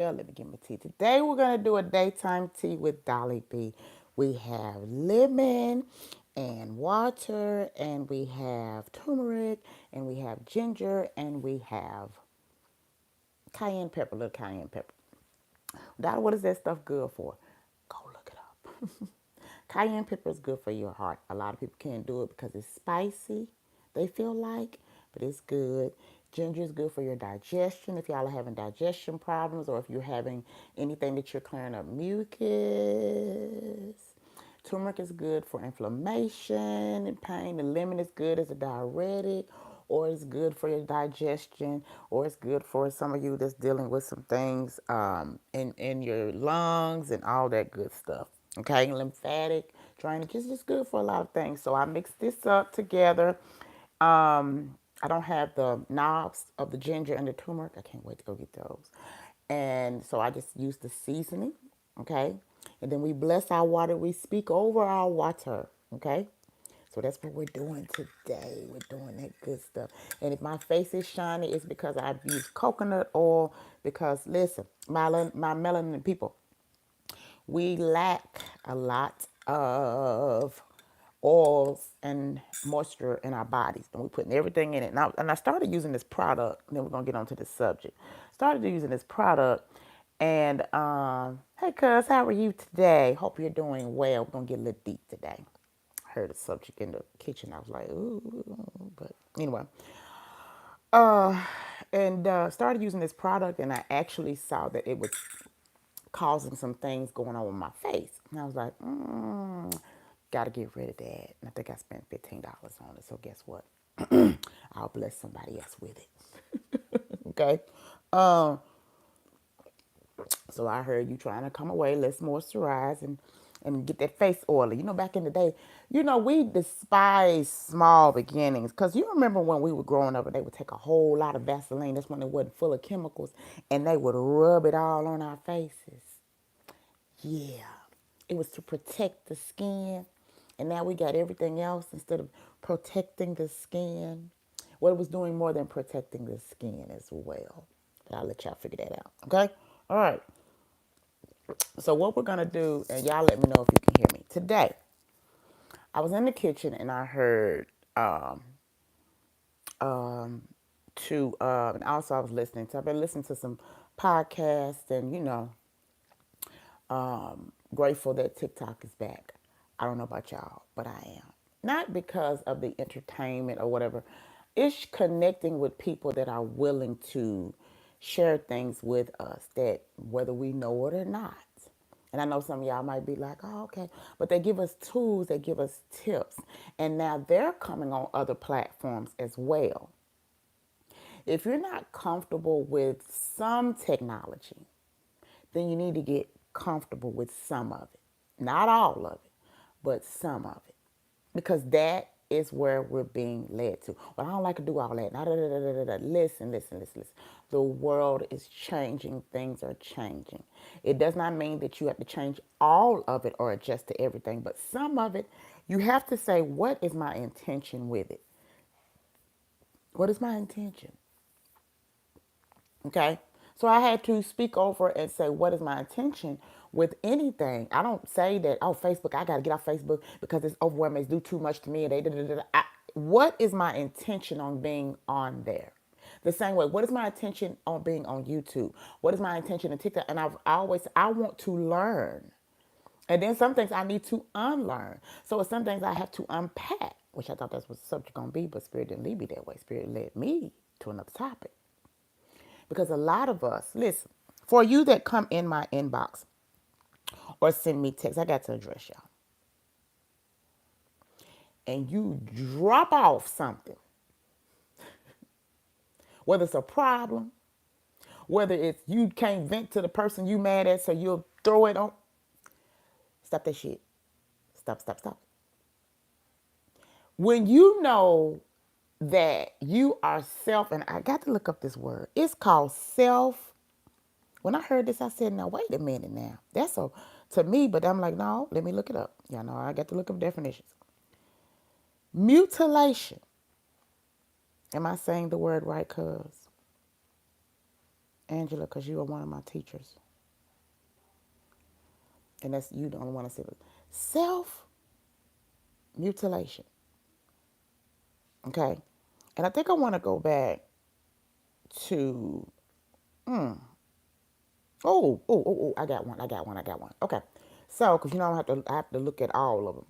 Let me get my tea. Today we're going to do a daytime tea with Dolly B. We have lemon and water, and we have turmeric, and we have ginger, and we have cayenne pepper, little cayenne pepper. Dolly, what is that stuff good for? Go look it up. Cayenne pepper is good for your heart. A lot of people can't do it because it's spicy, they feel like, but it's good. Ginger is good for your digestion if y'all are having digestion problems or if you're having anything that you're clearing up mucus. Turmeric is good for inflammation and pain. The lemon is good as a diuretic, or it's good for your digestion, or it's good for some of you that's dealing with some things in your lungs and all that good stuff. Okay, lymphatic drainage is just good for a lot of things. So I mixed this up together. I don't have the knobs of the ginger and the turmeric. I can't wait to go get those. And so I just use the seasoning, okay? And then we bless our water. We speak over our water, okay? So that's what we're doing today. We're doing that good stuff. And if my face is shiny, it's because I've used coconut oil. Because listen, my melanin people, we lack a lot of oils and moisture in our bodies. And we're putting everything in it. And I started using this product, and then we're going to get onto this subject. Started using this product, and hey, cuz, how are you today? Hope you're doing well. We're going to get a little deep today. I heard a subject in the kitchen. I was like, ooh, but anyway. Uh, and started using this product, and I actually saw that it was causing some things going on with my face. And I was like, gotta get rid of that. And I think I spent $15 on it. So guess what? I'll bless somebody else with it. Okay. Um, so I heard you trying to come away. Let's moisturize and get that face oily. You know, back in the day, we despise small beginnings. Because you remember when we were growing up and they would take a whole lot of Vaseline. That's when it wasn't full of chemicals. And they would rub it all on our faces. Yeah. It was to protect the skin. And now we got everything else instead of protecting the skin. Well, it was doing more than protecting the skin as well. But I'll let y'all figure that out. Okay? All right. So what we're gonna do, and y'all let me know if you can hear me. Today, I was in the kitchen and I heard and also I was listening to, I've been listening to some podcasts and grateful that TikTok is back. I don't know about y'all, but I am. Not because of the entertainment or whatever. It's connecting with people that are willing to share things with us that whether we know it or not. And I know some of y'all might be like, oh, okay. But they give us tools, they give us tips. And now they're coming on other platforms as well. If you're not comfortable with some technology, then you need to get comfortable with some of it. Not all of it, but some of it. Because that is where we're being led to. Well, I don't like to do all that. Listen, listen, listen, listen. The world is changing. Things are changing. It does not mean that you have to change all of it or adjust to everything, but some of it, you have to say, what is my intention with it? What is my intention? Okay. So I had to speak over and say, what is my intention with anything? I don't say that, oh, Facebook, I got to get off Facebook because it's overwhelming. It's do too much to me. And what is my intention on being on there? The same way, what is my intention on being on YouTube? What is my intention on TikTok? And I want to learn. And then some things I need to unlearn. So it's some things I have to unpack, which I thought that's what the subject going to be, but Spirit didn't lead me that way. Spirit led me to another topic. Because a lot of us, listen, for you that come in my inbox or send me text, I got to address y'all. And you drop off something, whether it's a problem, whether it's you can't vent to the person you mad at, so you'll throw it on. Stop that shit. Stop, stop, stop. When you know that you are self, and I got to look up this word. It's called self. When I heard this, I said, now, wait a minute now. That's so to me, but I'm like, no, let me look it up. Y'all know I got to look up definitions. Mutilation. Am I saying the word right, cuz? Angela, because you are one of my teachers, and that's you don't want to say it. Self mutilation. Okay, and I think I want to go back to I got one. Okay, so because I have to look at all of them.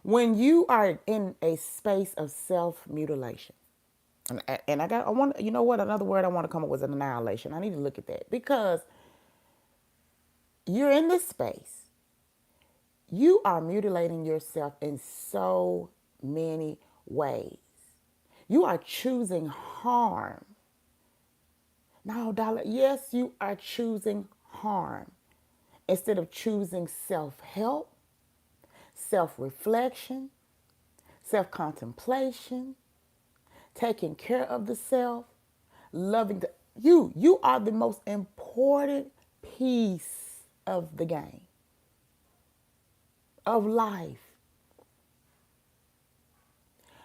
When you are in a space of self mutilation, and I want, you know what, another word I want to come up with is annihilation. I need to look at that because you're in this space. You are mutilating yourself in so many ways. You are choosing harm. No, Dollar, yes, you are choosing harm instead of choosing self help, self reflection, self contemplation, taking care of the self, loving the you are the most important piece of the game of life.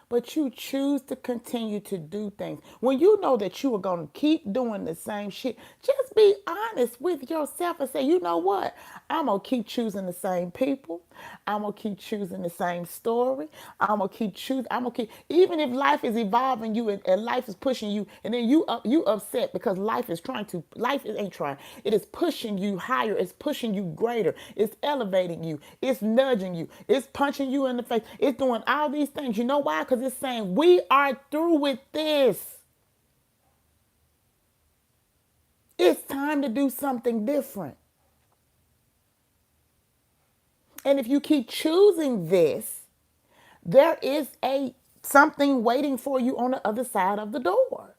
But you choose to continue to do things. When you know that you are going to keep doing the same shit, just be honest with yourself and say, you know what? I'm going to keep choosing the same people. I'm going to keep choosing the same story. I'm going to keep, even if life is evolving you and life is pushing you, and then you upset because life ain't trying. It is pushing you higher. It's pushing you greater. It's elevating you. It's nudging you. It's punching you in the face. It's doing all these things. You know why? Because it's saying, we are through with this. It's time to do something different. And if you keep choosing this, there is a something waiting for you on the other side of the door.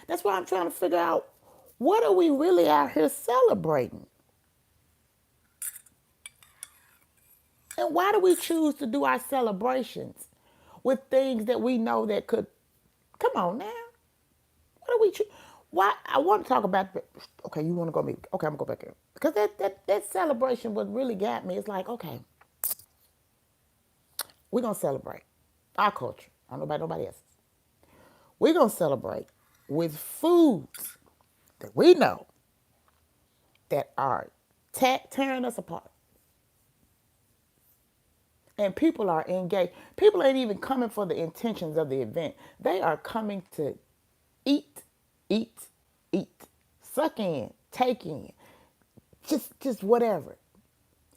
That's why I'm trying to figure out, what are we really out here celebrating? And why do we choose to do our celebrations with things that we know that could, come on now. What do we choose? Why I want to talk about, okay, you want to go me. Okay, I'm going to go back here. Because that celebration, what really got me is like, okay, we're going to celebrate our culture. I don't know about nobody else's. We're going to celebrate with foods that we know that are tearing us apart. And people are engaged. People ain't even coming for the intentions of the event. They are coming to eat, eat, eat, suck in, take in, just whatever.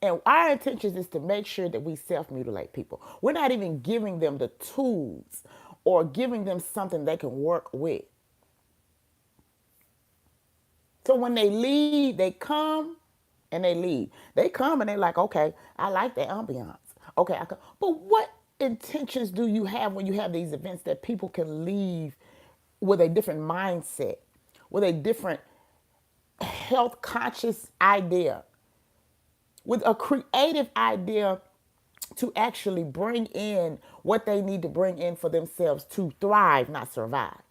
And our intention is to make sure that we self-mutilate people. We're not even giving them the tools or giving them something they can work with. So when they leave, they come and they leave. They come and they're like, okay, I like the ambiance. Okay, I come. But what intentions do you have when you have these events that people can leave with a different mindset, with a different health conscious idea, with a creative idea to actually bring in what they need to bring in for themselves to thrive, not survive?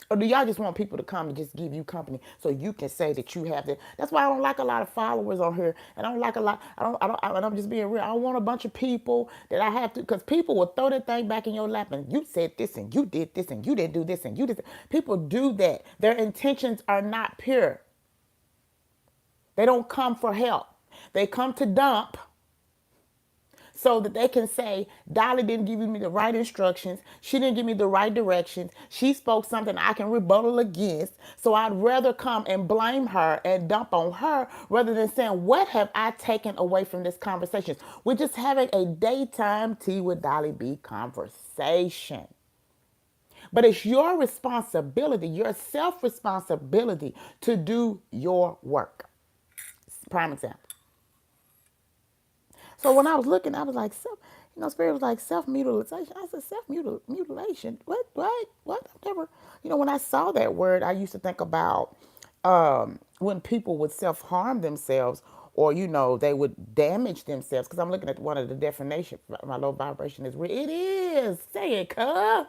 Or do y'all just want people to come and just give you company so you can say that you have that? That's why I don't like a lot of followers on here, and I don't like a lot. And I'm just being real. I don't want a bunch of people that I have to, because people will throw that thing back in your lap and you said this and you did this and you didn't do this and you did this. People do that. Their intentions are not pure. They don't come for help. They come to dump, so that they can say, Dolly didn't give me the right instructions. She didn't give me the right directions. She spoke something I can rebuttal against. So I'd rather come and blame her and dump on her rather than saying, what have I taken away from this conversation? We're just having a daytime tea with Dolly B conversation. But it's your responsibility, your self-responsibility to do your work. Prime example. So when I was looking, I was like, Spirit was like self-mutilation. I said, self-mutilation? What? I've never, when I saw that word, I used to think about when people would self-harm themselves, or, they would damage themselves. Because I'm looking at one of the definitions. My low vibration is real. It is. Say it, cuh.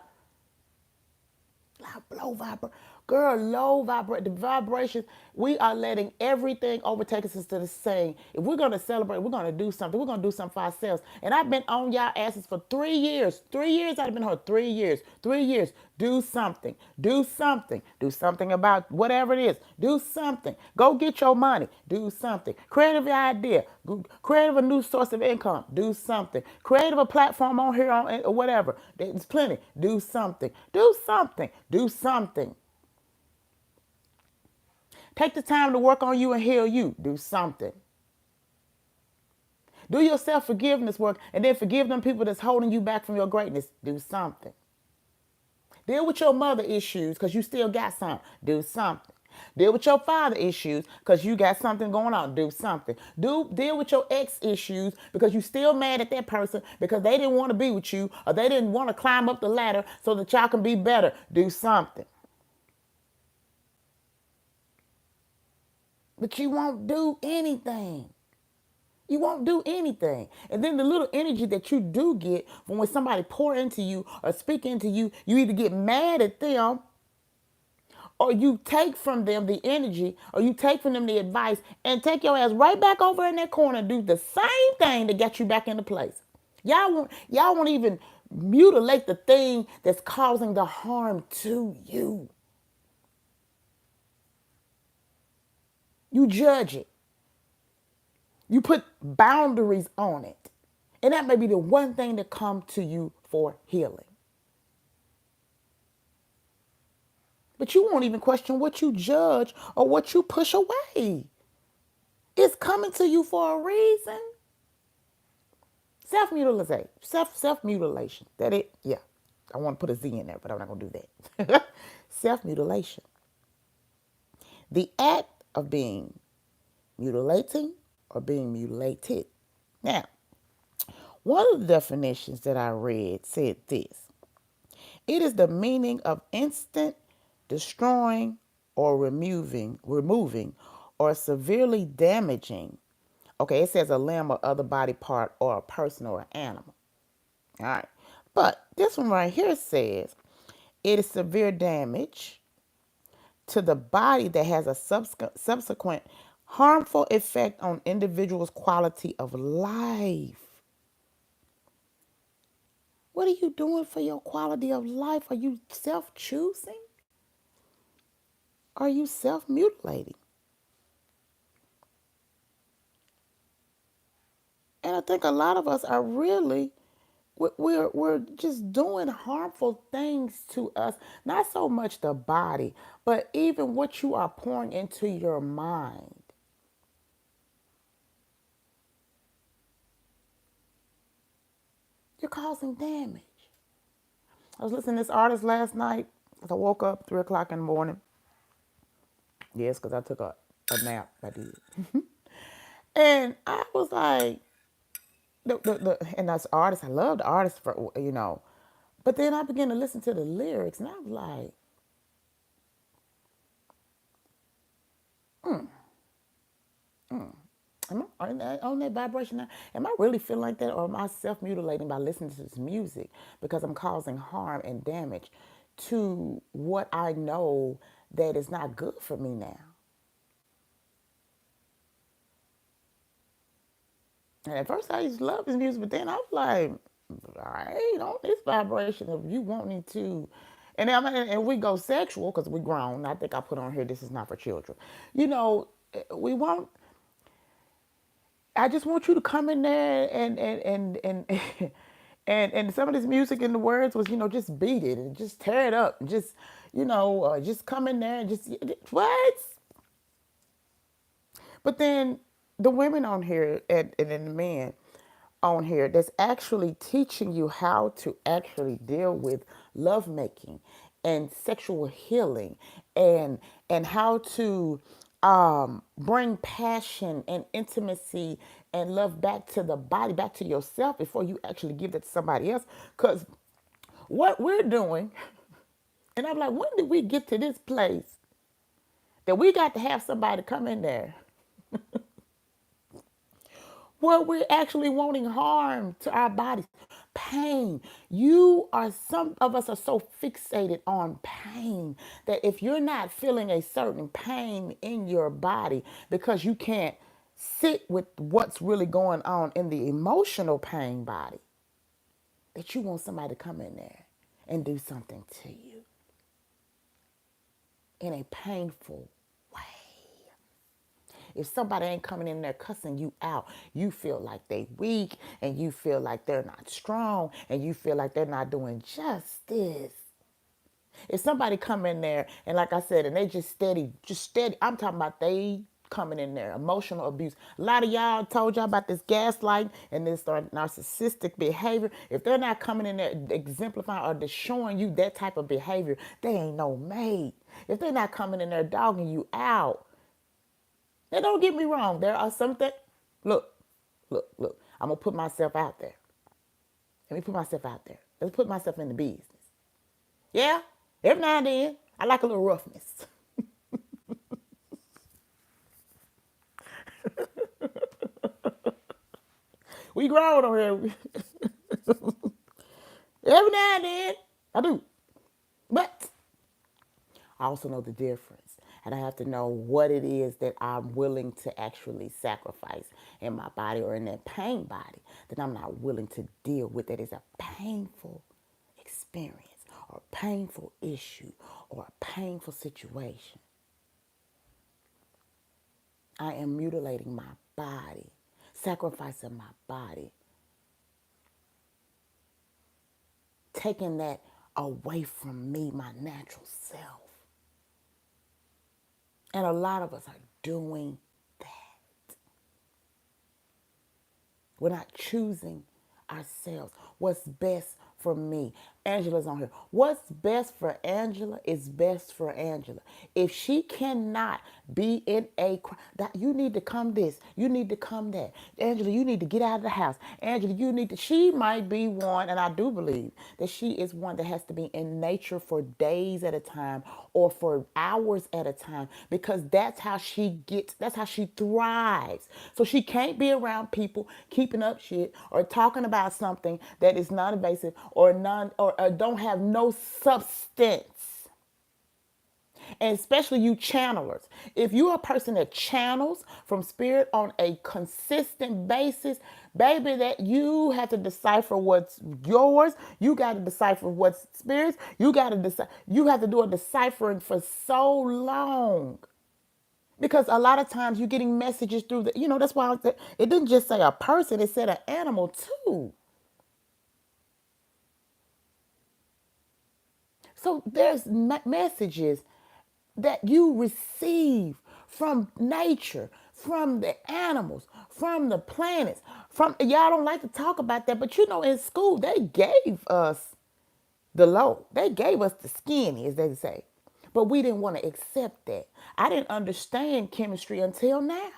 low vibration. Girl, low vibration, the vibrations, we are letting everything overtake us instead of saying, if we're going to celebrate, we're going to do something. We're going to do something for ourselves. And I've been on y'all asses for 3 years. 3 years I've been hurt. 3 years. 3 years. Do something. Do something. Do something about whatever it is. Do something. Go get your money. Do something. Creative idea. Creative a new source of income. Do something. Creative a platform on here on or whatever. There's plenty. Do something. Do something. Do something. Take the time to work on you and heal you. Do something. Do your self-forgiveness work and then forgive them people that's holding you back from your greatness. Do something. Deal with your mother issues because you still got some. Do something. Deal with your father issues because you got something going on. Do something. Deal with your ex issues because you still mad at that person because they didn't want to be with you or they didn't want to climb up the ladder so that y'all can be better. Do something. But you won't do anything. You won't do anything. And then the little energy that you do get from when somebody pour into you or speak into you, you either get mad at them or you take from them the energy or you take from them the advice and take your ass right back over in that corner and do the same thing to get you back into place. Y'all won't even mutilate the thing that's causing the harm to you. You judge it. You put boundaries on it. And that may be the one thing that come to you for healing. But you won't even question what you judge or what you push away. It's coming to you for a reason. Self-mutilation. Self-mutilation. That it? Yeah. I want to put a Z in there, but I'm not going to do that. Self-mutilation. The act of being mutilating or being mutilated. Now, one of the definitions that I read said this. It is the meaning of instant destroying or removing or severely damaging. Okay, it says a limb or other body part or a person or an animal. All right. But this one right here says it is severe damage to the body that has a subsequent harmful effect on individuals' quality of life. What are you doing for your quality of life? Are you self-choosing? Are you self-mutilating? And I think a lot of us are really, we're just doing harmful things to us. Not so much the body, but even what you are pouring into your mind. You're causing damage. I was listening to this artist last night. I woke up 3 o'clock in the morning. Yes, because I took a nap. I did. And I was like, and that's artist. I love the artist for. But then I began to listen to the lyrics, and I was like, am I on that vibration now? Am I really feeling like that, or am I self-mutilating by listening to this music because I'm causing harm and damage to what I know that is not good for me now? And at first I used to love his music, but then I was like, I ain't on this vibration of you wanting to. And we go sexual because we grown. I think I put on here, this is not for children. We want, I just want you to come in there and and some of this music and the words was, just beat it and just tear it up. And just come in there and just, what? But then the women on here and then the men on here that's actually teaching you how to actually deal with lovemaking and sexual healing and how to bring passion and intimacy and love back to the body, back to yourself before you actually give that to somebody else. Because what we're doing, and I'm like, when did we get to this place that we got to have somebody come in there where we're actually wanting harm to our bodies? pain. You are, some of us are so fixated on pain that if you're not feeling a certain pain in your body because you can't sit with what's really going on in the emotional pain body, that you want somebody to come in there and do something to you in a painful way. If somebody ain't coming in there cussing you out, you feel like they weak and you feel like they're not strong and you feel like they're not doing justice. If somebody come in there and like I said, and they just steady, I'm talking about they coming in there, emotional abuse. A lot of y'all told y'all about this gaslight and this narcissistic behavior. If they're not coming in there exemplifying or just showing you that type of behavior, they ain't no mate. If they're not coming in there dogging you out, now don't get me wrong. There are some things. Look, look. I'm gonna put myself out there. Let me put myself out there. Let's put myself in the business. Yeah, every now and then, I like a little roughness. We grown on here. Every now and then, I do. But I also know the difference. And I have to know what it is that I'm willing to actually sacrifice in my body or in that pain body that I'm not willing to deal with. That is a painful experience or a painful issue or a painful situation. I am mutilating my body, sacrificing my body, taking that away from me, my natural self. And a lot of us are doing that. We're not choosing ourselves. What's best for me? Angela's on here. What's best for Angela is best for Angela. If she cannot be in that you need to come this, you need to come that. Angela, you need to get out of the house. Angela, you need to, she might be one, and I do believe that she is one that has to be in nature for days at a time or for hours at a time because that's how she thrives. So she can't be around people keeping up shit or talking about something that is non-invasive or don't have no substance. And especially you channelers. If you're a person that channels from spirit on a consistent basis, baby, that you have to decipher what's yours. You got to decipher what's spirits. You got to decide. You have to do a deciphering for so long. Because a lot of times you're getting messages through that's why it didn't just say a person, it said an animal too. So there's messages that you receive from nature, from the animals, from the planets, from y'all don't like to talk about that, but in school they gave us the low. They gave us the skinny, as they say. But we didn't want to accept that. I didn't understand chemistry until now.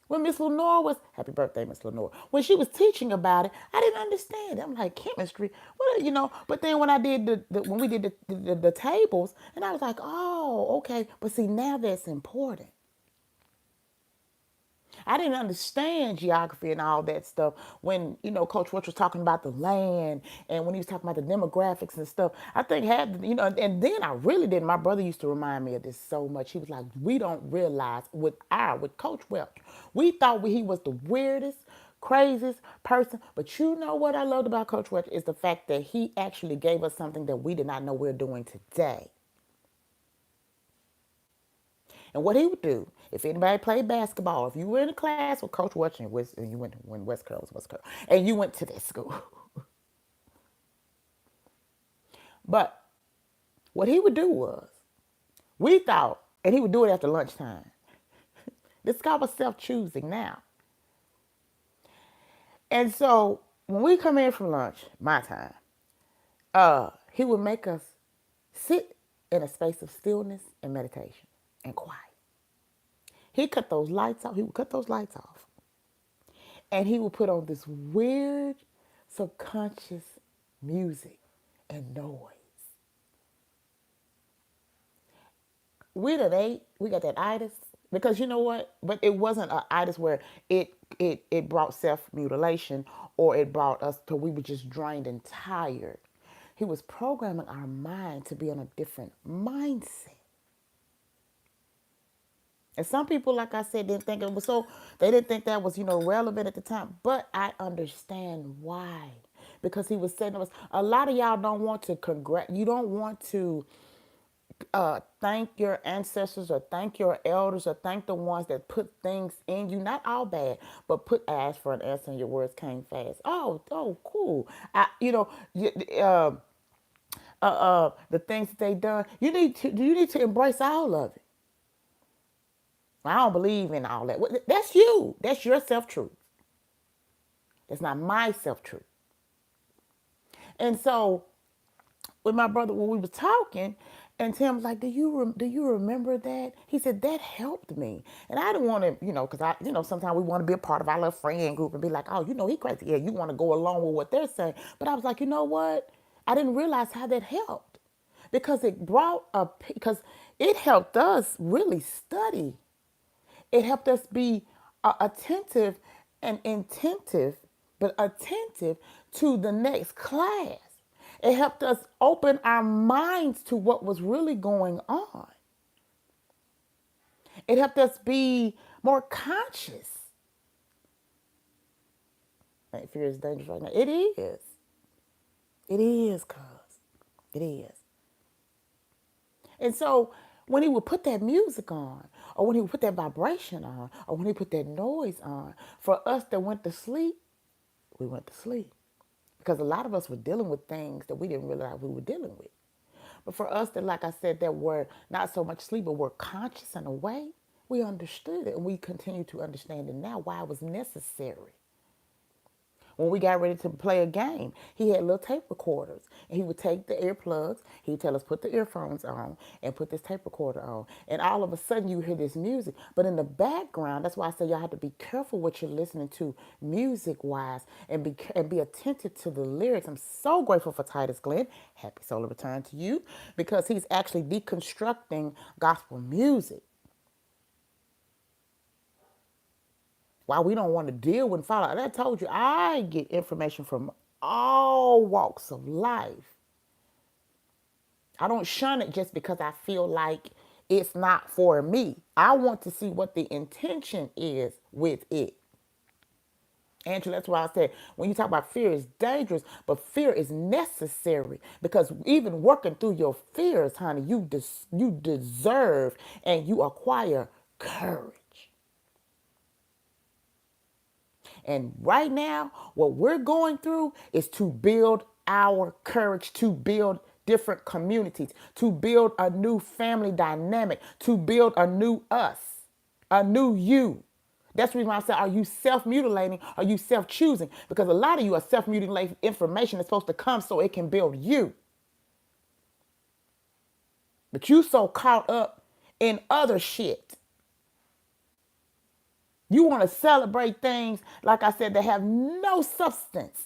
When Miss Lenore was, happy birthday, Miss Lenore. When she was teaching about it, I didn't understand it. I'm like, chemistry? What, But then when I did when we did the tables, and I was like, oh, okay. But see, now that's important. I didn't understand geography and all that stuff when, Coach Welch was talking about the land and when he was talking about the demographics and stuff. I think and then I really didn't. My brother used to remind me of this so much. He was like, we don't realize with Coach Welch, we thought he was the weirdest, craziest person. But you know what I loved about Coach Welch is the fact that he actually gave us something that we did not know we're doing today. And what he would do, if anybody played basketball, if you were in a class with Coach Welch and you went when West Carroll was West Carroll, and you went to that school, but what he would do was, we thought, and he would do it after lunchtime. This guy was self-choosing now. And so when we come in from lunch, my time, he would make us sit in a space of stillness and meditation and quiet. He cut those lights off. He would cut those lights off. And he would put on this weird subconscious music and noise. We got that itis. Because you know what? But it wasn't an itis where it brought self mutilation, or it brought us to we were just drained and tired. He was programming our mind to be on a different mindset. And some people, like I said, didn't think it was so, they didn't think that was, relevant at the time. But I understand why. Because he was saying to us, a lot of y'all don't want to you don't want to thank your ancestors, or thank your elders, or thank the ones that put things in you. Not all bad, but put ask for an answer and your words came fast. Oh, cool. The things that they done, you need to embrace all of it. I don't believe in all that. That's you. That's your self truth. That's not my self truth. And so, with my brother, when we was talking, and Tim was like, "Do you remember that?" He said that helped me, and I didn't want to, because sometimes we want to be a part of our little friend group and be like, "Oh, he crazy." Yeah, you want to go along with what they're saying, but I was like, you know what? I didn't realize how that helped, because it helped us really study. It helped us be attentive and intentive, but attentive to the next class. It helped us open our minds to what was really going on. It helped us be more conscious. Right, fear is dangerous right now. It is. It is, cuz. It is. And so when he would put that music on, or when he would put that vibration on, or when he put that noise on, for us that went to sleep, we went to sleep. Because a lot of us were dealing with things that we didn't realize we were dealing with. But for us that, like I said, that were not so much sleep, but were conscious and awake, we understood it, and we continue to understand it now, why it was necessary. When we got ready to play a game, he had little tape recorders. And he would take the earplugs, he would tell us, put the earphones on and put this tape recorder on. And all of a sudden you hear this music. But in the background, that's why I say y'all have to be careful what you're listening to music-wise, and be attentive to the lyrics. I'm so grateful for Titus Glenn. Happy solar return to you, because he's actually deconstructing gospel music. Why we don't want to deal with follow. And I told you, I get information from all walks of life. I don't shun it just because I feel like it's not for me. I want to see what the intention is with it. Angela, that's why I said when you talk about fear is dangerous, but fear is necessary, because even working through your fears, honey, you deserve and you acquire courage. And right now, what we're going through is to build our courage, to build different communities, to build a new family dynamic, to build a new us, a new you. That's the reason why I said, are you self-mutilating? Are you self-choosing? Because a lot of you are self-mutilating information that's supposed to come so it can build you. But you so caught up in other shit. You want to celebrate things, like I said, that have no substance.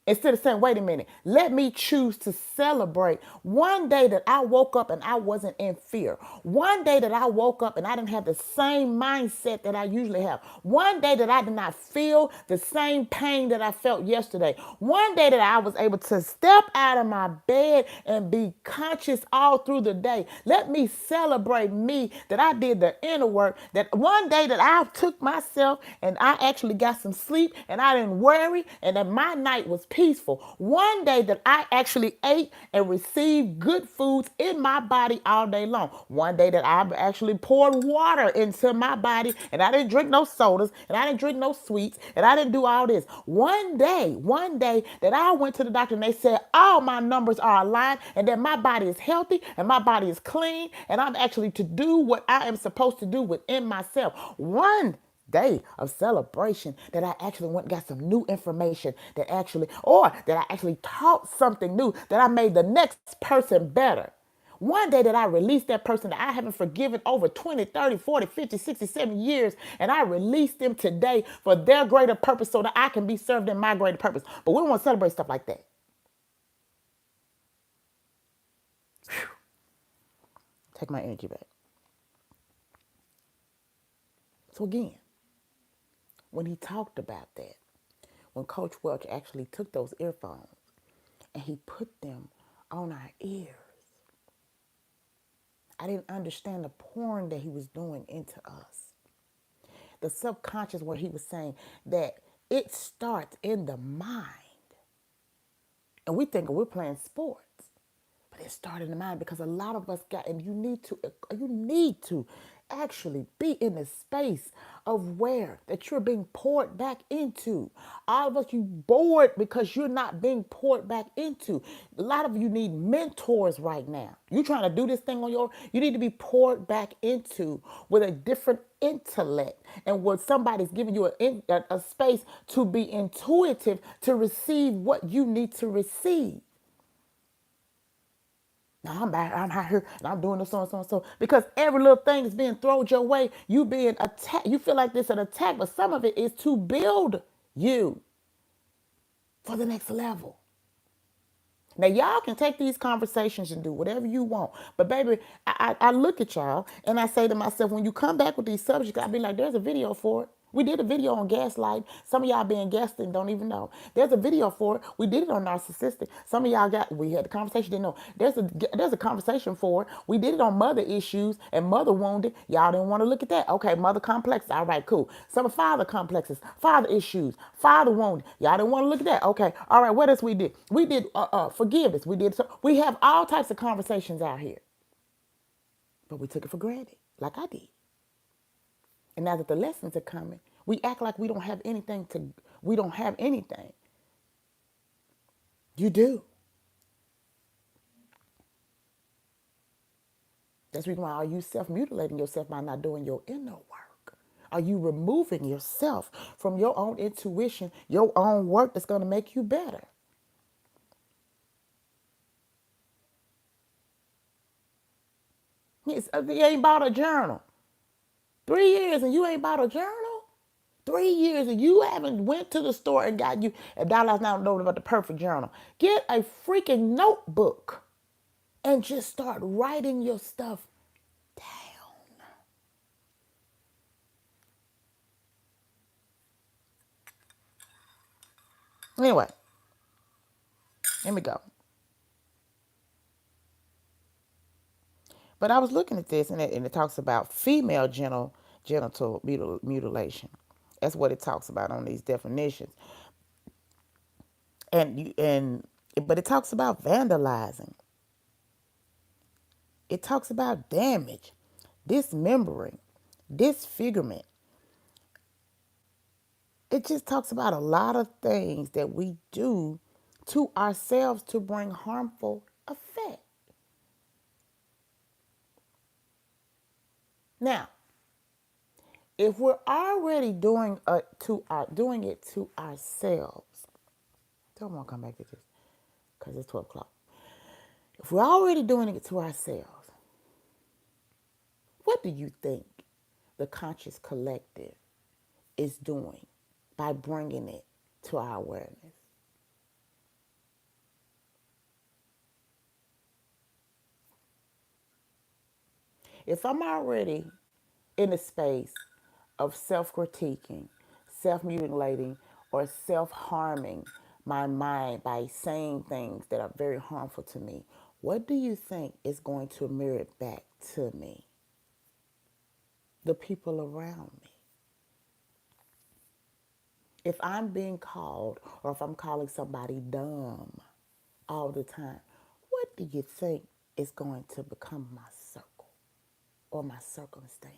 Instead of saying, wait a minute, let me choose to celebrate one day that I woke up and I wasn't in fear. One day that I woke up and I didn't have the same mindset that I usually have. One day that I did not feel the same pain that I felt yesterday. One day that I was able to step out of my bed and be conscious all through the day. Let me celebrate me, that I did the inner work, that one day that I took myself and I actually got some sleep and I didn't worry, and that my night was peaceful. One day that I actually ate and received good foods in my body all day long. One day that I actually poured water into my body and I didn't drink no sodas and I didn't drink no sweets and I didn't do all this. One day that I went to the doctor and they said all my numbers are aligned and that my body is healthy and my body is clean and I'm actually to do what I am supposed to do within myself. One day of celebration that I actually went and got some new information or that I actually taught something new, that I made the next person better. One day that I released that person that I haven't forgiven over 20, 30, 40, 50, 60, 70 years, and I released them today for their greater purpose so that I can be served in my greater purpose. But we don't want to celebrate stuff like that. Take my energy back. So again, when he talked about that, when Coach Welch actually took those earphones and he put them on our ears, I didn't understand the pouring that he was doing into us. The subconscious, where he was saying that it starts in the mind. And we think we're playing sports. But it started in the mind because a lot of us got, and you need to actually be in the space of where that you're being poured back into. All of us, you bored because you're not being poured back into. A lot of you need mentors right now. You trying to do this thing on your own. You need to be poured back into with a different intellect, and when somebody's giving you a space to be intuitive to receive what you need to receive. Now I'm back, I'm out here and I'm doing this so and so and so. Because every little thing is being thrown your way, you being attacked. You feel like this is an attack, but some of it is to build you for the next level. Now y'all can take these conversations and do whatever you want. But baby, I look at y'all and I say to myself, when you come back with these subjects, I be like, there's a video for it. We did a video on gaslight. Some of y'all being guessed and don't even know. There's a video for it. We did it on narcissistic. Some of y'all we had the conversation, didn't know. There's a conversation for it. We did it on mother issues and mother wounded. Y'all didn't want to look at that. Okay, mother complexes. All right, cool. Some of father complexes, father issues, father wounded. Y'all didn't want to look at that. Okay, all right, what else we did? We did forgiveness. We have all types of conversations out here. But we took it for granted, like I did. And now that the lessons are coming, we act like we don't have anything. You do. That's the reason why are you self-mutilating yourself by not doing your inner work? Are you removing yourself from your own intuition, your own work that's going to make you better? You ain't bought a journal. 3 years and you ain't bought a journal? 3 years and you haven't went to the store and got you $1 now know about the perfect journal. Get a freaking notebook and just start writing your stuff down. Anyway, let me go. But I was looking at this, and it talks about female genital mutilation. That's what it talks about on these definitions. But it talks about vandalizing. It talks about damage, dismembering, disfigurement. It just talks about a lot of things that we do to ourselves to bring harmful effect. Now, if we're already doing it to ourselves, don't want to come back to this because it's 12 o'clock. If we're already doing it to ourselves, what do you think the conscious collective is doing by bringing it to our awareness? If I'm already in a space of self-critiquing, self-mutilating, or self-harming my mind by saying things that are very harmful to me, what do you think is going to mirror it back to me? The people around me. If I'm being called or if I'm calling somebody dumb all the time, what do you think is going to become my circle or my circumstance?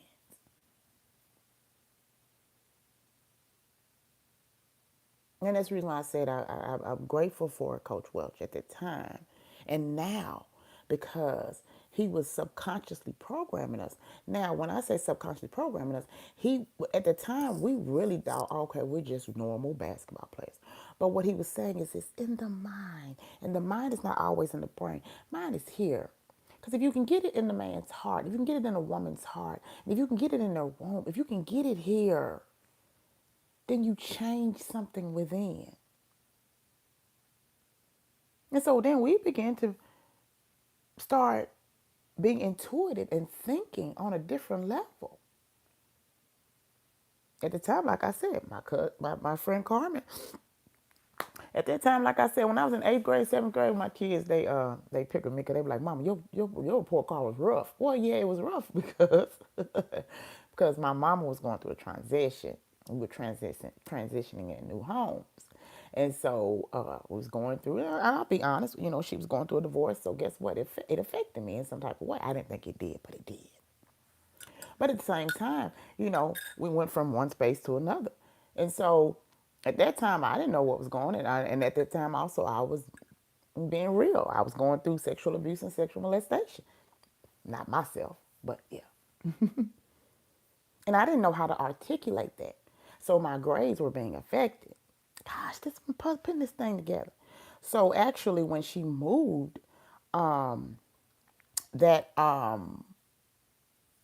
And that's the reason why I said I'm grateful for Coach Welch at the time and now because he was subconsciously programming us. Now, when I say subconsciously programming us, he at the time we really thought, okay, we're just normal basketball players. But what he was saying is it's in the mind. And the mind is not always in the brain. Mind is here. Because if you can get it in the man's heart, if you can get it in a woman's heart, if you can get it in their womb, if you can get it here, then you change something within. And so then we begin to start being intuitive and thinking on a different level. At the time, like I said, my friend Carmen, at that time, like I said, when I was in 8th grade, 7th grade, my kids, they picked on me because they were like, Mama, your report card was rough. Well, yeah, it was rough because because my mama was going through a transition. We were transitioning in new homes. And so was going through, and I'll be honest, she was going through a divorce. So guess what? It affected me in some type of way. I didn't think it did, but it did. But at the same time, we went from one space to another. And so at that time, I didn't know what was going on. And at that time, also, I was being real. I was going through sexual abuse and sexual molestation. Not myself, but yeah. And I didn't know how to articulate that. So my grades were being affected. Gosh, I'm putting this thing together. So actually, when she moved, that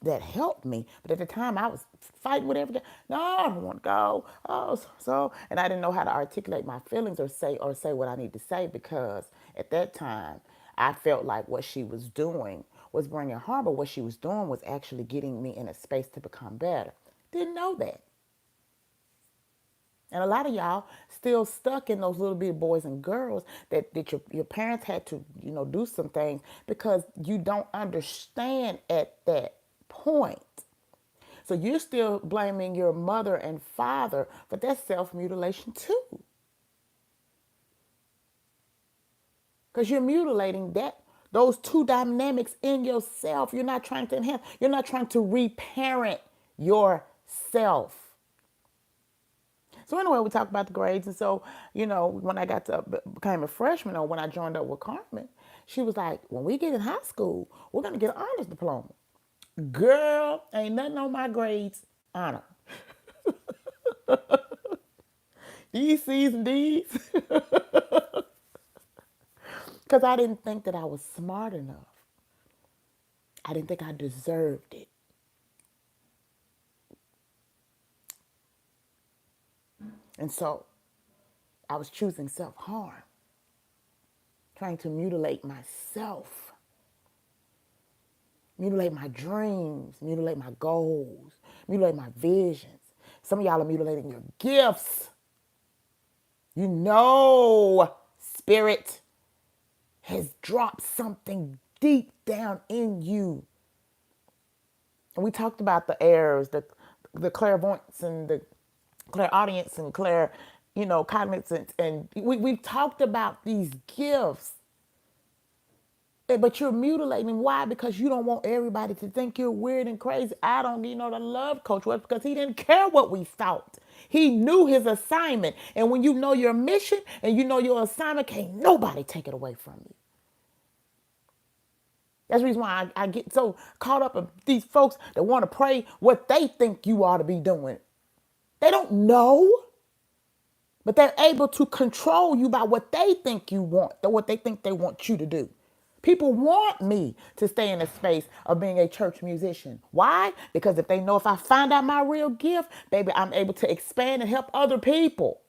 that helped me. But at the time, I was fighting with everything. No, I don't want to go. Oh, and I didn't know how to articulate my feelings or say what I need to say because at that time, I felt like what she was doing was bringing harm, but what she was doing was actually getting me in a space to become better. Didn't know that. And a lot of y'all still stuck in those little bitty boys and girls that your parents had to, do some things because you don't understand at that point. So you're still blaming your mother and father for that self-mutilation too. Because you're mutilating those two dynamics in yourself. You're not trying to enhance, you're not trying to reparent yourself. So anyway, we talked about the grades. And so, when I became a freshman or when I joined up with Carmen, she was like, when we get in high school, we're going to get an honors diploma. Girl, ain't nothing on my grades. Honor. These C's and D's. Because I didn't think that I was smart enough. I didn't think I deserved it. And so I was choosing self-harm, trying to mutilate myself, mutilate my dreams, mutilate my goals, mutilate my visions. Some of y'all are mutilating your gifts. Spirit has dropped something deep down in you. And we talked about the errors, the clairvoyance and the clairaudience and cognizance. And we've talked about these gifts. But you're mutilating. Why? Because you don't want everybody to think you're weird and crazy. I don't need the love coach was because he didn't care what we thought. He knew his assignment. And when you know your mission and you know your assignment, can't nobody take it away from you. That's the reason why I get so caught up in these folks that want to pray what they think you ought to be doing. They don't know, but they're able to control you by what they think you want, or what they think they want you to do. People want me to stay in a space of being a church musician. Why? Because if they know if I find out my real gift, baby, I'm able to expand and help other people.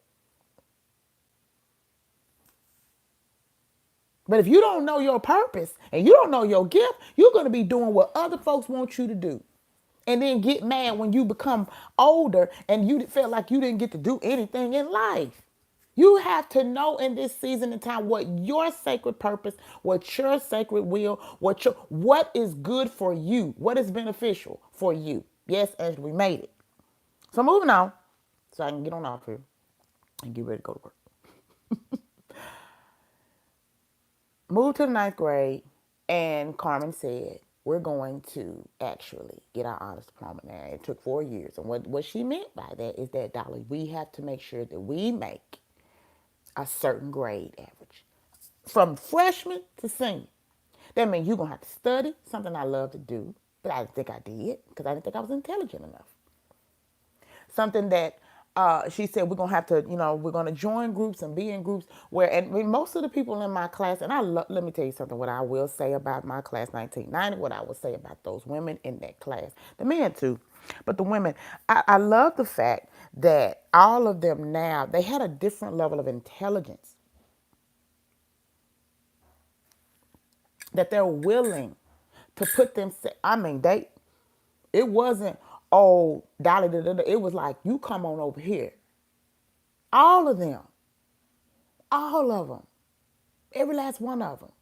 But if you don't know your purpose and you don't know your gift, you're going to be doing what other folks want you to do. And then get mad when you become older and you felt like you didn't get to do anything in life. You have to know in this season and time what your sacred purpose, what your sacred will, what is good for you, what is beneficial for you. Yes, Angela, we made it. So moving on, so I can get on off here and get ready to go to work. Moved to the 9th grade, and Carmen said, we're going to actually get our honors diploma now. It took 4 years. And what she meant by that is that, Dolly, we have to make sure that we make a certain grade average from freshman to senior. That means you're going to have to study, something I love to do, but I didn't think I did because I didn't think I was intelligent enough. Something that she said we're going to have to, we're going to join groups and be in groups where, and most of the people in my class, and let me tell you something, what I will say about my class 1990, what I will say about those women in that class, the men too, but the women, I love the fact that all of them now, they had a different level of intelligence, that they're willing to put themselves, it wasn't, oh, Dolly, da, da, da. It was like, you come on over here. All of them, all of them, every last one of them.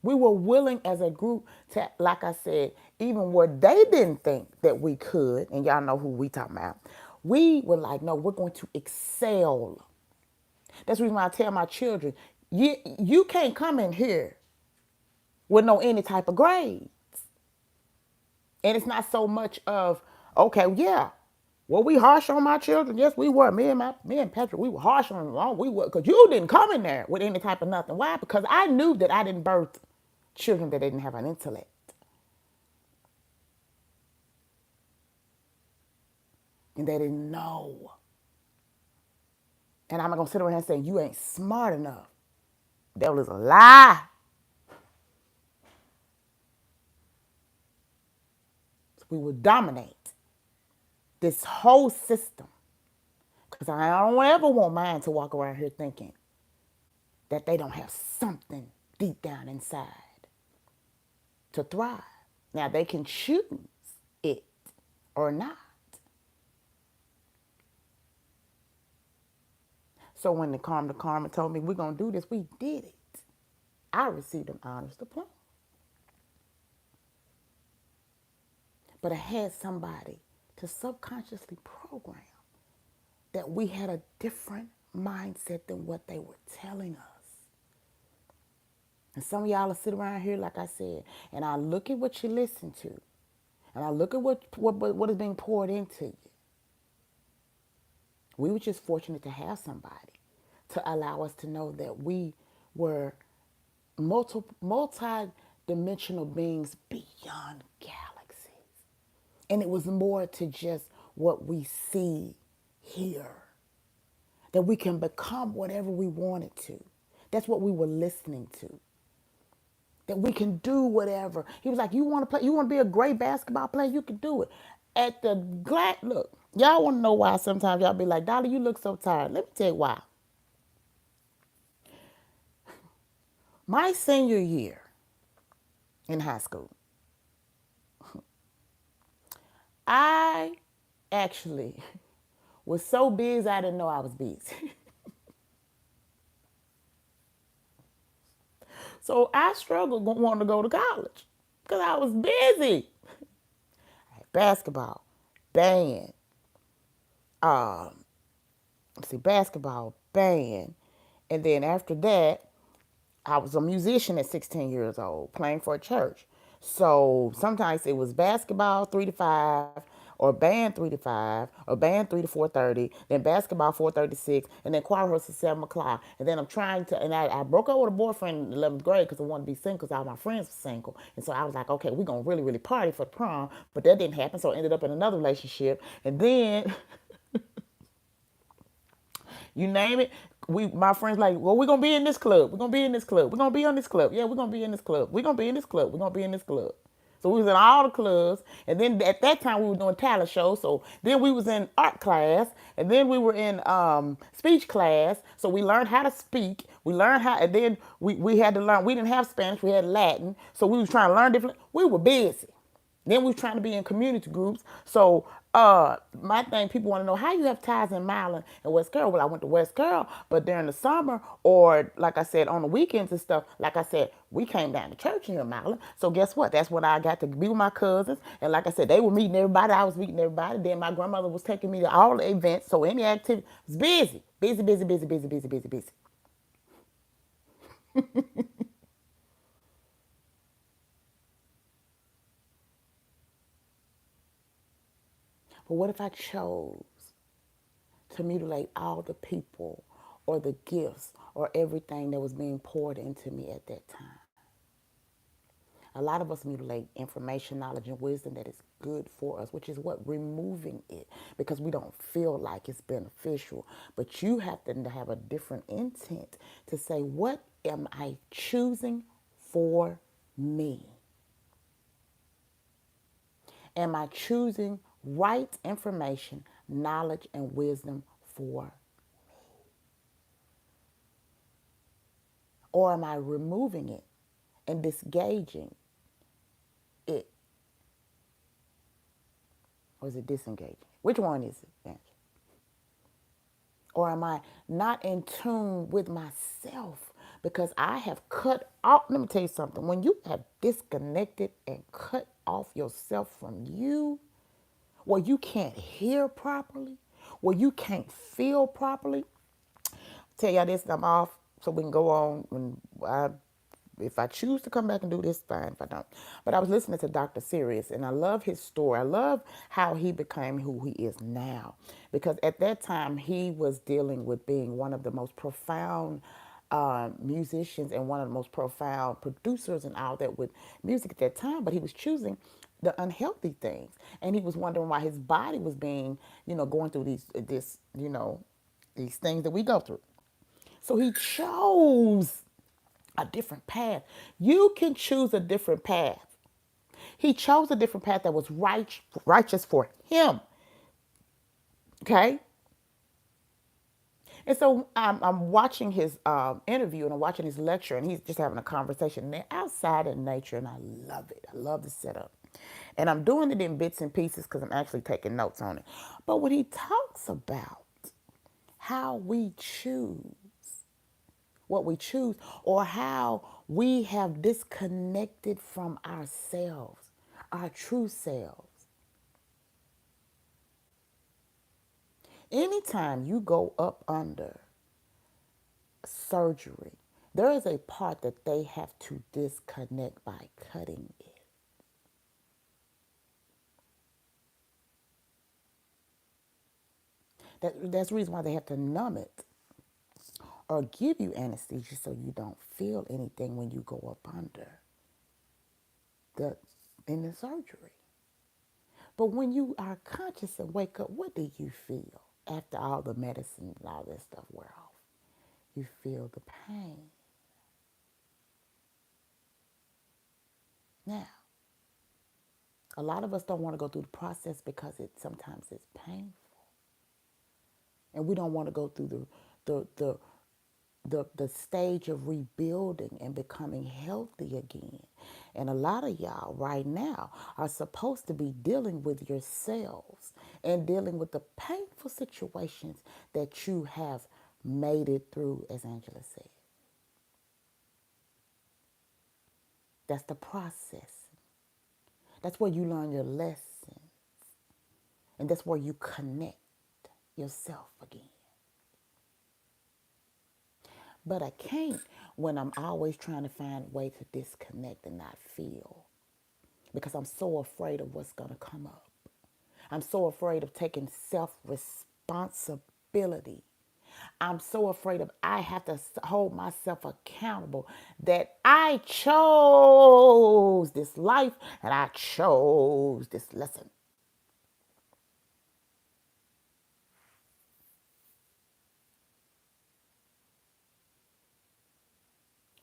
We were willing as a group to, like I said, even where they didn't think that we could, and y'all know who we talking about, we were like, no, we're going to excel. That's the reason why I tell my children, you can't come in here with no any type of grade. And it's not so much of, okay, yeah, well, we harsh on my children. Yes, we were. Me and Patrick, we were harsh on them. Oh, we were, because you didn't come in there with any type of nothing. Why? Because I knew that I didn't birth children that didn't have an intellect. And they didn't know. And I'm not going to sit around and say, you ain't smart enough. Devil is a lie. We will dominate this whole system. Because I don't ever want mine to walk around here thinking that they don't have something deep down inside to thrive. Now, they can choose it or not. So when the Karma told me we're going to do this, we did it. I received an honors diploma. But I had somebody to subconsciously program that we had a different mindset than what they were telling us. And some of y'all will sit around here, like I said, and I look at what you listen to, and I look at what is being poured into you. We were just fortunate to have somebody to allow us to know that we were multi-dimensional beings beyond galaxies. And it was more to just what we see here. That we can become whatever we wanted to. That's what we were listening to. That we can do whatever. He was like, you want to play, you want to be a great basketball player, you can do it. At the look, y'all want to know why sometimes y'all be like, Dolly, you look so tired. Let me tell you why. My senior year in high school, I actually was so busy I didn't know I was busy. So I struggled wanting to go to college because I was busy. I had basketball, band, basketball, band. And then after that, I was a musician at 16 years old, playing for a church. So sometimes it was basketball 3 to 5, or band 3 to 5, or band 3 to 4:30, then basketball 4:36, and then choir rehearsal 7 o'clock. And then I'm trying to, and I broke up with a boyfriend in 11th grade because I wanted to be single because all my friends were single. And so I was like, okay, we're gonna really, really party for the prom, but that didn't happen. So I ended up in another relationship, and then you name it. My friends like, well, we're gonna be in this club. We're gonna be in this club. We're gonna be on this club. Yeah, we're gonna be in this club. We're gonna be in this club. We're gonna be in this club. So we was in all the clubs, and then at that time we were doing talent shows. So then we was in art class, and then we were in speech class. So we learned how to speak. We learned how, and then we had to learn. We didn't have Spanish. We had Latin. So we was trying to learn different. We were busy. Then we was trying to be in community groups. So my thing, people want to know how you have ties in Milan and West Carroll. Well, I went to West Carroll, but during the summer or like I said, on the weekends and stuff, like I said, we came down to church here in Milan. So guess what? That's when I got to be with my cousins. And like I said, they were meeting everybody. I was meeting everybody. Then my grandmother was taking me to all the events. So any activity was busy, busy, busy, busy, busy, busy, busy, busy. But what if I chose to mutilate all the people or the gifts or everything that was being poured into me at that time? A lot of us mutilate information, knowledge, and wisdom that is good for us, which is what? Removing it because we don't feel like it's beneficial. But you have to have a different intent to say, what am I choosing for me? Am I choosing right information, knowledge, and wisdom for, or am I removing it and disengaging it or is it disengaging? Which one is it, Angela? Or am I not in tune with myself? Because I have cut off, let me tell you something. When you have disconnected and cut off yourself from you, where you can't hear properly, where you can't feel properly, tell y'all this, and I'm off so we can go on. If I choose to come back and do this, fine. If I don't, but I was listening to Dr. Sirius, and I love his story. I love how he became who he is now, because at that time he was dealing with being one of the most profound musicians and one of the most profound producers and all that with music at that time. But he was choosing the unhealthy things, and he was wondering why his body was being, going through these things that we go through. So he chose a different path. You can choose a different path. He chose a different path that was righteous for him. Okay? And so I'm watching his interview and I'm watching his lecture, and he's just having a conversation. And they're outside in nature, and I love it. I love the setup. And I'm doing it in bits and pieces because I'm actually taking notes on it. But when he talks about how we choose, what we choose, or how we have disconnected from ourselves, our true selves. Anytime you go up under surgery, there is a part that they have to disconnect by cutting it. That's the reason why they have to numb it or give you anesthesia so you don't feel anything when you go up under the in the surgery. But when you are conscious and wake up, what do you feel after all the medicine and all that stuff wear off? You feel the pain. Now, a lot of us don't want to go through the process because it sometimes it's painful. And we don't want to go through the stage of rebuilding and becoming healthy again. And a lot of y'all right now are supposed to be dealing with yourselves and dealing with the painful situations that you have made it through, as Angela said. That's the process. That's where you learn your lesson. And that's where you connect yourself again. But I can't when I'm always trying to find a way to disconnect and not feel, because I'm so afraid of what's going to come up. I'm so afraid of taking self-responsibility. I'm so afraid of I have to hold myself accountable that I chose this life and I chose this lesson.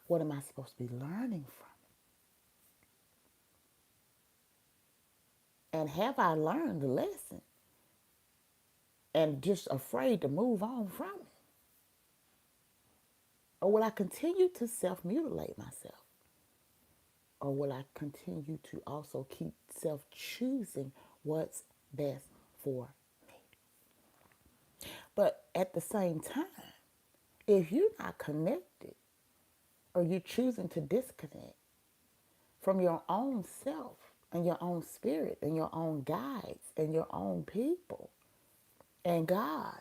What am I supposed to be learning from it? And have I learned the lesson and just afraid to move on from it? Or will I continue to self mutilate myself? Or will I continue to also keep self choosing what's best for me? But at the same time, if you're not connected or you're choosing to disconnect from your own self and your own spirit and your own guides and your own people and God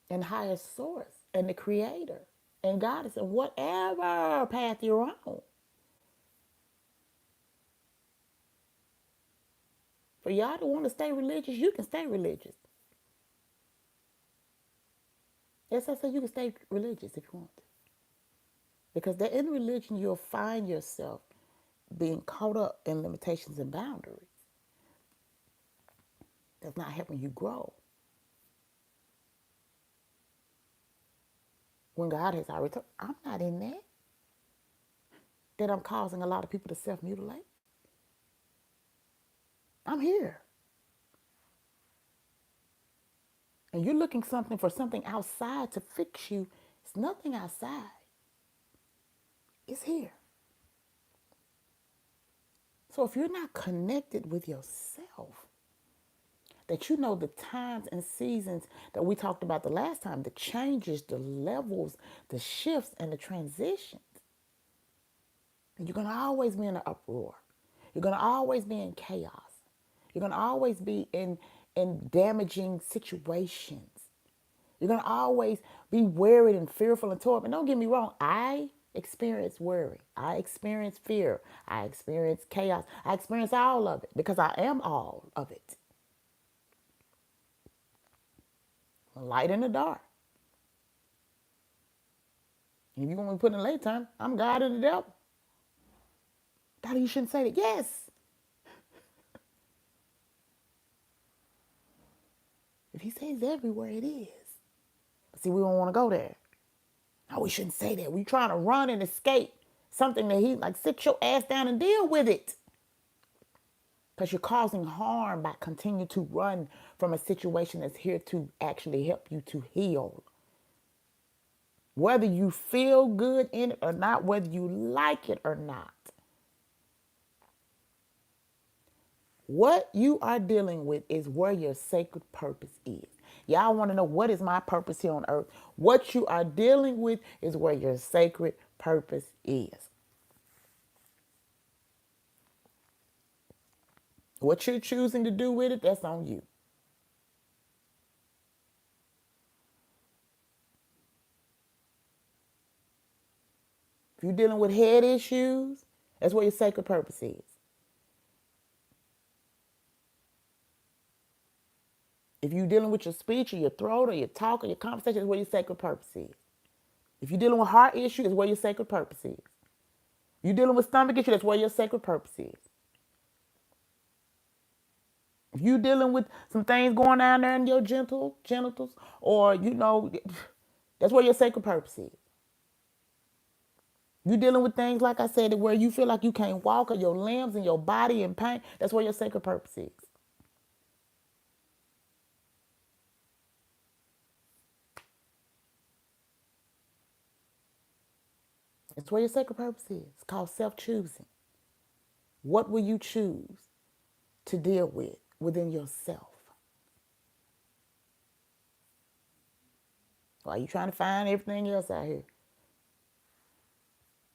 and higher source and the creator and goddess and whatever path you're on, for y'all to want to stay religious, you can stay religious. Yes, I said you can stay religious if you want to. Because that in religion, you'll find yourself being caught up in limitations and boundaries. That's not helping you grow. When God has already told, I'm not in that. That I'm causing a lot of people to self-mutilate. I'm here. And you're looking something for something outside to fix you. It's nothing outside. It's here. So if you're not connected with yourself, that you know the times and seasons that we talked about the last time, the changes, the levels, the shifts, and the transitions. And you're going to always be in an uproar. You're going to always be in chaos. You're going to always be in damaging situations. You're going to always be worried and fearful and torn. And don't get me wrong, I experience worry. I experience fear. I experience chaos. I experience all of it because I am all of it. Light in the dark. If you want me to put in late time, I'm God and the devil. Daddy, you shouldn't say that. Yes. If he says everywhere, it is. But see, we don't want to go there. No, we shouldn't say that. We trying to run and escape something that he like, sit your ass down and deal with it. Because you're causing harm by continuing to run from a situation that's here to actually help you to heal. Whether you feel good in it or not, whether you like it or not. What you are dealing with is where your sacred purpose is. Y'all want to know, what is my purpose here on earth? What you are dealing with is where your sacred purpose is. What you're choosing to do with it, that's on you. If you're dealing with head issues, that's where your sacred purpose is. If you're dealing with your speech or your throat or your talk or your conversation, that's where your sacred purpose is. If you're dealing with heart issues, that's where your sacred purpose is. You're dealing with stomach issues, that's where your sacred purpose is. If you're dealing with some things going down there in your genitals, or that's where your sacred purpose is. You're dealing with things, like I said, where you feel like you can't walk or your limbs and your body in pain, that's where your sacred purpose is. That's where your sacred purpose is. It's called self-choosing. What will you choose to deal with within yourself? Why are you trying to find everything else out here?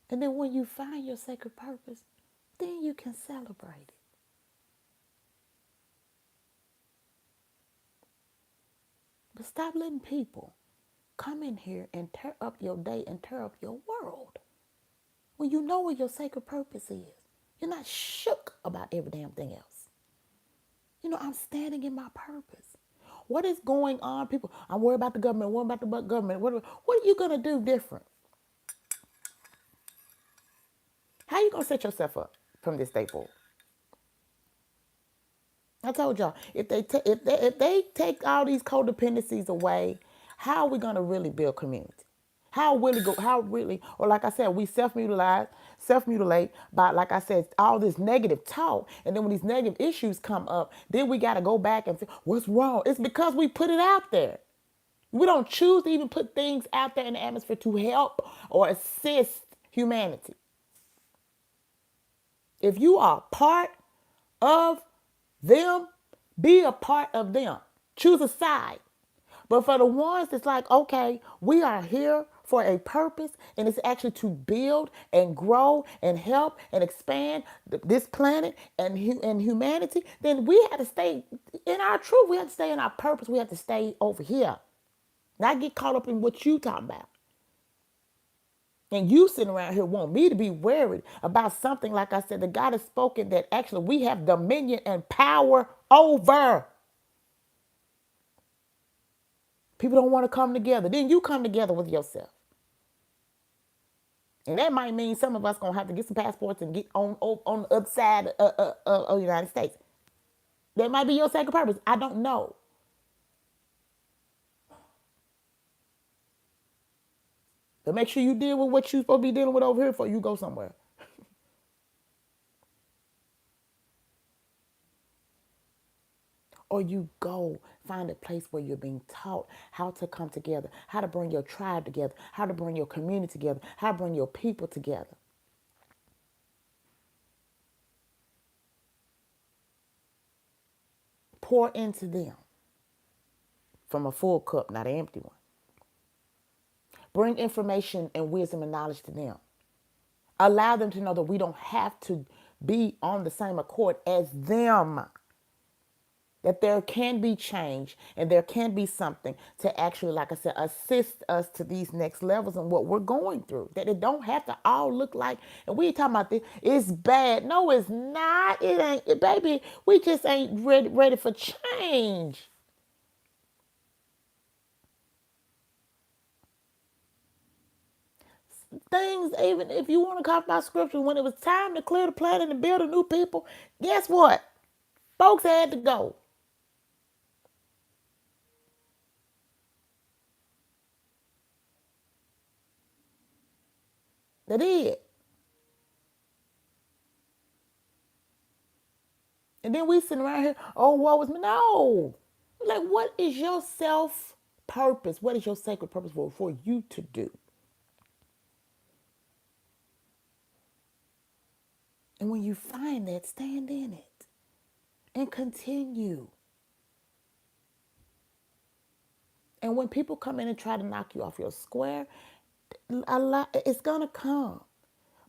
And then when you find your sacred purpose, then you can celebrate it. But stop letting people come in here and tear up your day and tear up your world when you know what your sacred purpose is. You're not shook about every damn thing else. I'm standing in my purpose. What is going on, people? I'm worried about the government. What about the government? What are you going to do different? How are you going to set yourself up from this day forward? I told y'all, if they take all these codependencies away, how are we gonna really build community? Or like I said, we self mutilate by, like I said, all this negative talk, and then when these negative issues come up, then we gotta go back and feel, what's wrong? It's because we put it out there. We don't choose to even put things out there in the atmosphere to help or assist humanity. If you are part of them, be a part of them. Choose a side. But for the ones that's like, okay, we are here for a purpose, and it's actually to build and grow and help and expand this planet and humanity, then we have to stay in our truth. We have to stay in our purpose. We have to stay over here. Not get caught up in what you talking about. And you sitting around here want me to be worried about something, like I said, that God has spoken that actually we have dominion and power over. People don't want to come together. Then you come together with yourself. And that might mean some of us going to have to get some passports and get on the other side of the United States. That might be your sacred purpose. I don't know. But make sure you deal with what you're supposed to be dealing with over here before you go somewhere. Or you go find a place where you're being taught how to come together, how to bring your tribe together, how to bring your community together, how to bring your people together. Pour into them from a full cup, not an empty one. Bring information and wisdom and knowledge to them. Allow them to know that we don't have to be on the same accord as them. That there can be change and there can be something to actually, like I said, assist us to these next levels and what we're going through. That it don't have to all look like, and we ain't talking about this, it's bad. No, it's not. It ain't, baby, we just ain't ready for change. Things, even if you want to talk about scripture, when it was time to clear the planet and build a new people, guess what? Folks had to go. They did. And then we sitting around here, oh, what was me? No. Like, what is your self purpose? What is your sacred purpose for you to do? And when you find that, stand in it and continue. And when people come in and try to knock you off your square, a lot, it's going to come.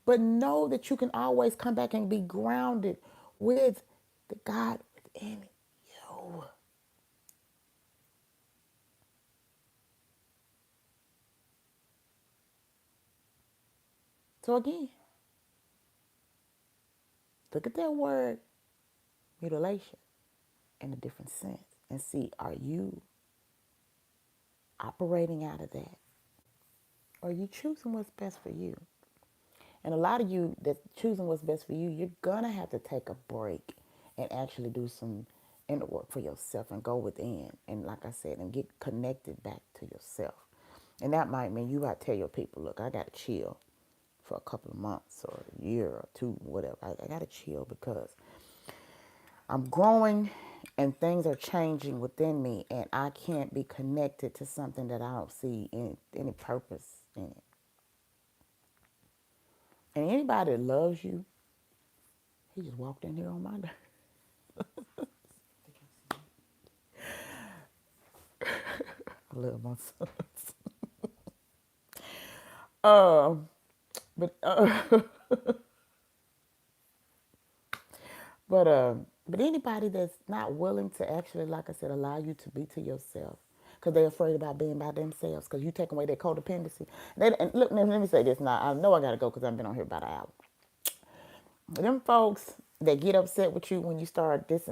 But know that you can always come back and be grounded with the God within you. So again, look at that word mutilation in a different sense and see, are you operating out of that? Or are you choosing what's best for you? And a lot of you that choosing what's best for you, you're gonna have to take a break and actually do some inner work for yourself and go within and, like I said, and get connected back to yourself. And that might mean you gotta tell your people, look, I gotta chill for a couple of months or a year or two, whatever. I gotta chill because I'm growing and things are changing within me, and I can't be connected to something that I don't see any purpose in it. And anybody that loves you, he just walked in here on my day. I love my sons. But but anybody that's not willing to actually, like I said, allow you to be to yourself, because they're afraid about being by themselves, because you take away their codependency. And look, let me say this now. I know I gotta go because I've been on here about an hour. Them folks that get upset with you when you start this,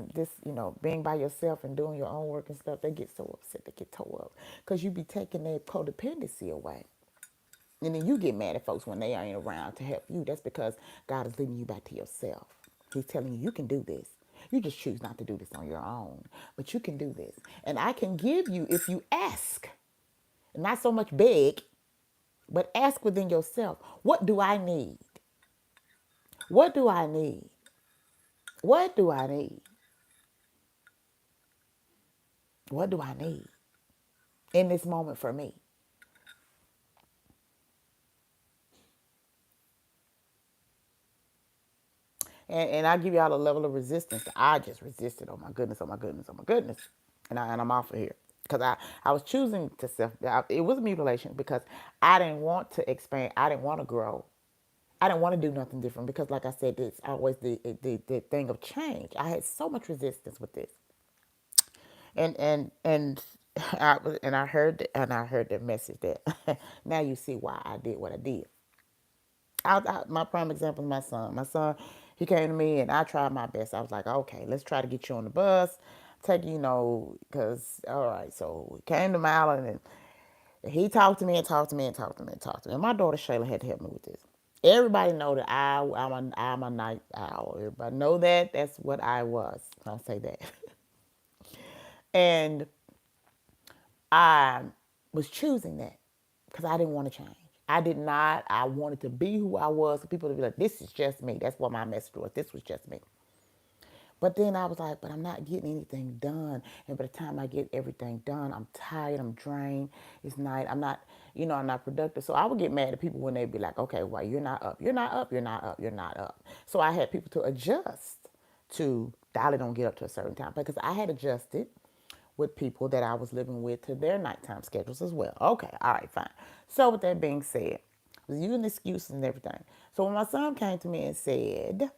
being by yourself and doing your own work and stuff, they get so upset, they get tore up because you be taking their codependency away. And then you get mad at folks when they ain't around to help you. That's because God is leading you back to yourself. He's telling you, you can do this. You just choose not to do this on your own, but you can do this. And I can give you if you ask, not so much beg, but ask within yourself, what do I need? What do I need? What do I need? What do I need in this moment for me? And I give y'all a level of resistance. I just resisted. Oh my goodness, oh my goodness, oh my goodness. And I'm off of here. Because I was choosing to it was mutilation because I didn't want to expand. I didn't want to grow. I didn't want to do nothing different because, like I said, it's always the thing of change. I had so much resistance with this. And I heard that message that now you see why I did what I did. My prime example is my son. My son, he came to me and I tried my best. I was like, okay, let's try to get you on the bus. Take because, all right. So we came to Maryland and he talked to me and talked to me and talked to me and talked to me. And my daughter Shayla had to help me with this. Everybody know that I'm a night owl. Everybody know that. That's what I was. I'll say that. And I was choosing that because I didn't want to change. I did not. I wanted to be who I was. For people to be like, this is just me. That's what my message was. This was just me. But then I was like, but I'm not getting anything done. And by the time I get everything done, I'm tired. I'm drained. It's night. I'm not productive. So I would get mad at people when they'd be like, okay, well, you're not up. You're not up. You're not up. You're not up. So I had people to adjust to Dolly don't get up to a certain time because I had adjusted with people that I was living with to their nighttime schedules as well. Okay, all right, fine. So with that being said, I was using excuses and everything. So when my son came to me and said,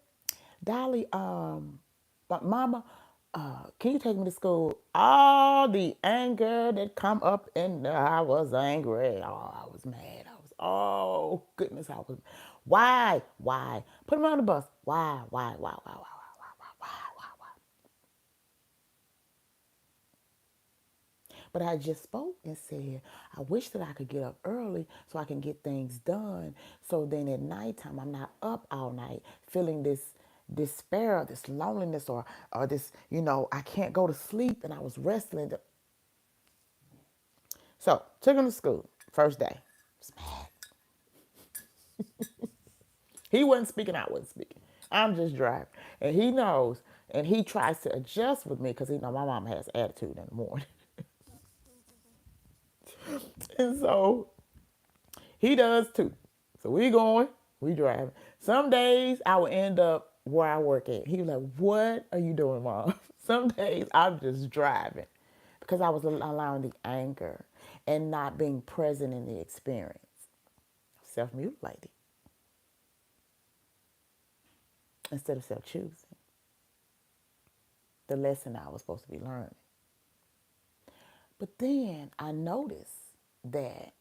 Dolly, but mama, can you take me to school? All the anger that come up in there, I was angry. Oh, I was mad. Oh goodness, I was. Why? Put him on the bus. Why? But I just spoke and said, I wish that I could get up early so I can get things done. So then at nighttime, I'm not up all night feeling this despair, this loneliness, or this, I can't go to sleep. And I was wrestling. So took him to school, first day. He wasn't speaking, I wasn't speaking. I'm just driving. And he knows, and he tries to adjust with me because he know my mom has attitude in the morning. And so he does too. So we going, we driving. Some days I will end up where I work at. He was like, "What are you doing, Mom?" Some days I'm just driving because I was allowing the anger and not being present in the experience. Self-mutilated instead of self-choosing. The lesson I was supposed to be learning. But then I noticed that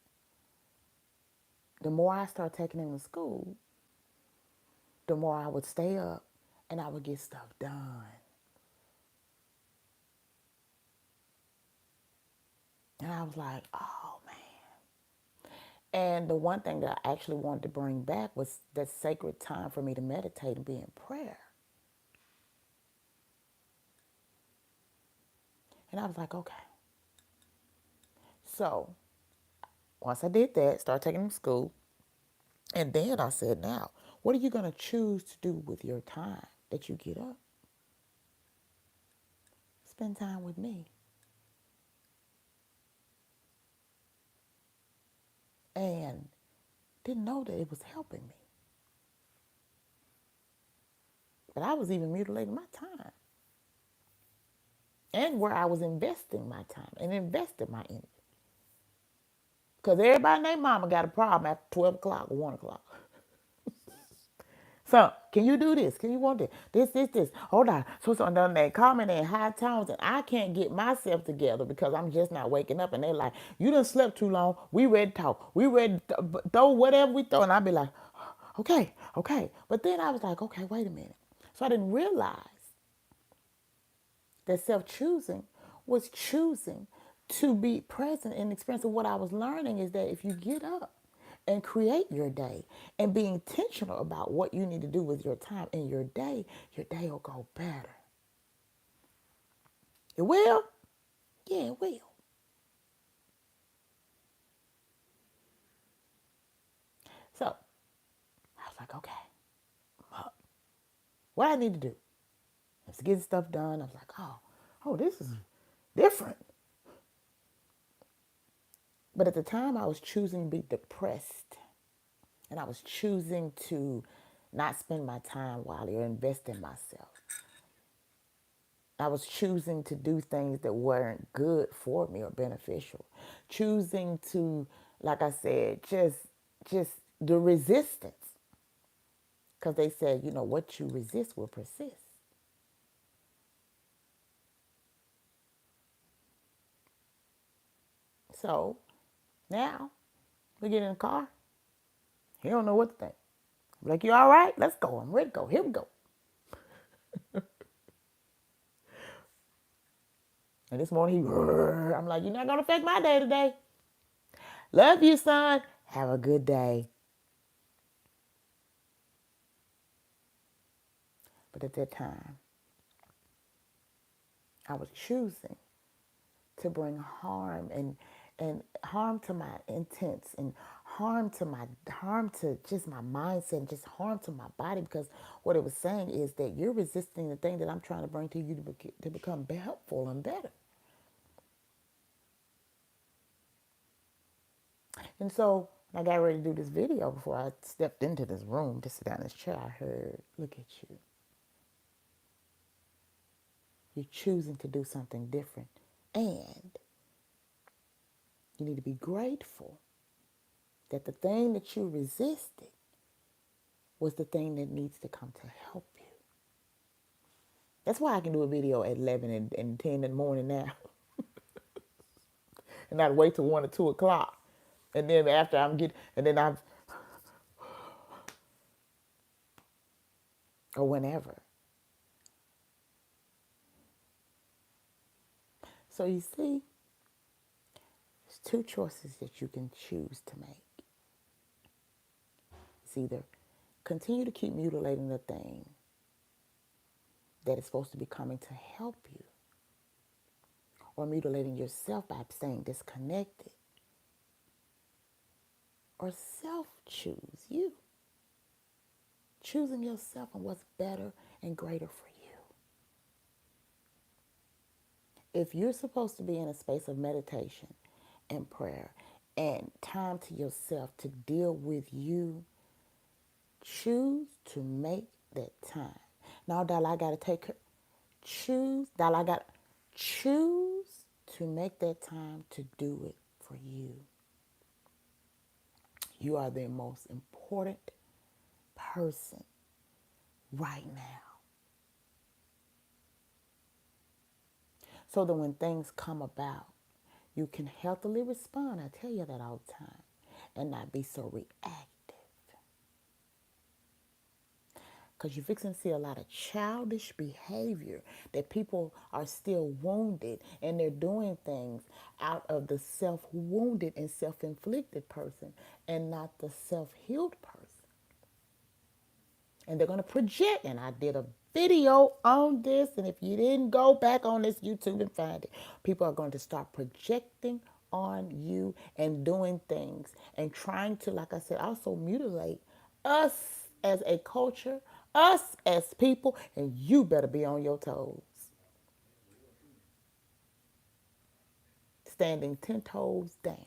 the more I started taking him to school, the more I would stay up and I would get stuff done. And I was like, oh man. And the one thing that I actually wanted to bring back was that sacred time for me to meditate and be in prayer. And I was like, okay. So once I did that, started taking him to school. And then I said, now, what are you going to choose to do with your time that you get up? Spend time with me. And didn't know that it was helping me. But I was even mutilating my time. And where I was investing my time and investing my energy. Because everybody and their mama got a problem after 12 o'clock or 1 o'clock. So, can you do this? Can you want this? Hold on. So, and then they comment in high tones, and I can't get myself together because I'm just not waking up. And they're like, you done slept too long. We ready to talk. We ready to throw whatever we throw. And I'd be like, okay. But then I was like, okay, wait a minute. So I didn't realize that self-choosing was choosing to be present and experiencing. What I was learning is that if you get up and create your day and be intentional about what you need to do with your time in your day will go better. It will? Yeah, it will. So I was like, okay, what I need to do is get stuff done. I was like, oh, this is different. But at the time, I was choosing to be depressed. And I was choosing to not spend my time while or invest in myself. I was choosing to do things that weren't good for me or beneficial. Choosing to, like I said, just the resistance. Because they said, what you resist will persist. So now we get in the car. He don't know what to think. I'm like, you all right? Let's go. I'm ready to go. Here we go. And this morning I'm like, you're not going to affect my day today. Love you, son. Have a good day. But at that time, I was choosing to bring harm and harm to my intents and harm to just my mindset and just harm to my body, because what it was saying is that you're resisting the thing that I'm trying to bring to you to become helpful and better. And so when I got ready to do this video, before I stepped into this room to sit down in this chair, I heard, look at you. You're choosing to do something different. And you need to be grateful that the thing that you resisted was the thing that needs to come to help you. That's why I can do a video at 11 and 10 in the morning now and not wait till 1 or 2 o'clock. And then after I'm getting, and then I'm, or whenever. So you see, there's two choices that you can choose to make. It's either continue to keep mutilating the thing that is supposed to be coming to help you, or mutilating yourself by staying disconnected, or self-choose you, choosing yourself and what's better and greater for you. If you're supposed to be in a space of meditation and prayer and time to yourself to deal with you, choose to make that time. Now, doll, I got to take her. Choose to make that time to do it for you. You are the most important person right now. So that when things come about, you can healthily respond. I tell you that all the time. And not be so reactive. Because you're fixing to see a lot of childish behavior that people are still wounded, and they're doing things out of the self-wounded and self-inflicted person and not the self-healed person. And they're going to project. And I did a video on this. And if you didn't go back on this YouTube and find it, people are going to start projecting on you and doing things and trying to, like I said, also mutilate us as a culture, us as people. And you better be on your toes. Standing 10 toes down.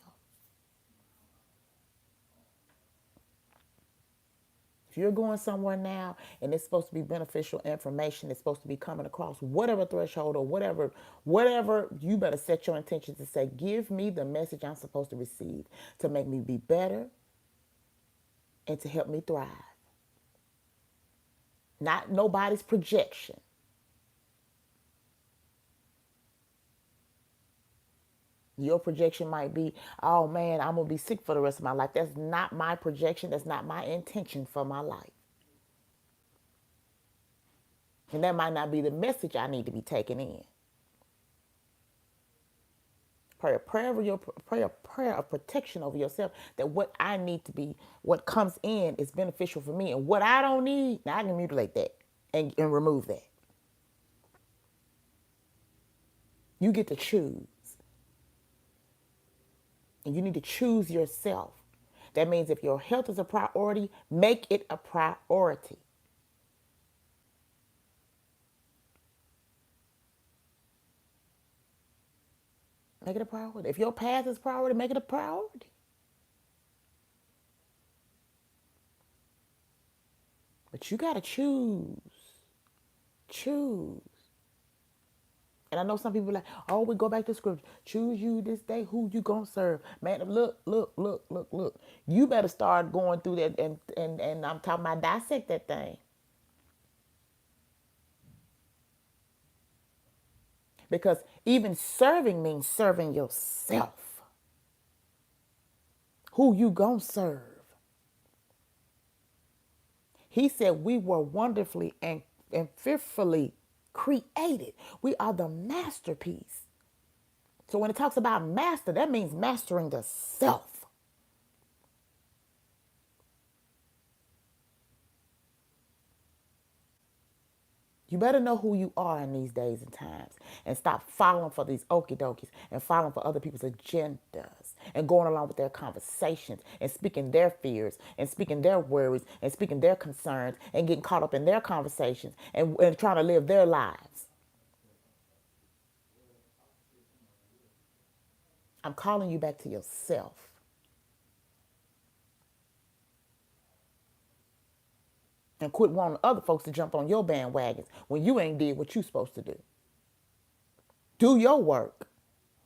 If you're going somewhere now and it's supposed to be beneficial information, it's supposed to be coming across whatever threshold or whatever, you better set your intention to say, give me the message I'm supposed to receive to make me be better and to help me thrive. Not nobody's projection. Your projection might be, oh man, I'm going to be sick for the rest of my life. That's not my projection. That's not my intention for my life. And that might not be the message I need to be taking in. Pray a prayer of protection over yourself, that what I need to be, what comes in is beneficial for me. And what I don't need, now I can mutilate that and remove that. You get to choose. And you need to choose yourself. That means if your health is a priority, make it a priority. Make it a priority. If your path is priority, make it a priority. But you got to choose. Choose. And I know some people are like, oh, we go back to scripture. Choose you this day who you gonna serve. Man, look. You better start going through that and I'm talking about dissect that thing. Because even serving means serving yourself. Who you gonna serve? He said we were wonderfully and fearfully created. We are the masterpiece. So when it talks about master, that means mastering the self. You better know who you are in these days and times and stop following for these okie dokies and following for other people's agendas and going along with their conversations and speaking their fears and speaking their worries and speaking their concerns and getting caught up in their conversations and trying to live their lives. I'm calling you back to yourself. And quit wanting other folks to jump on your bandwagons when you ain't did what you supposed to do. Do your work,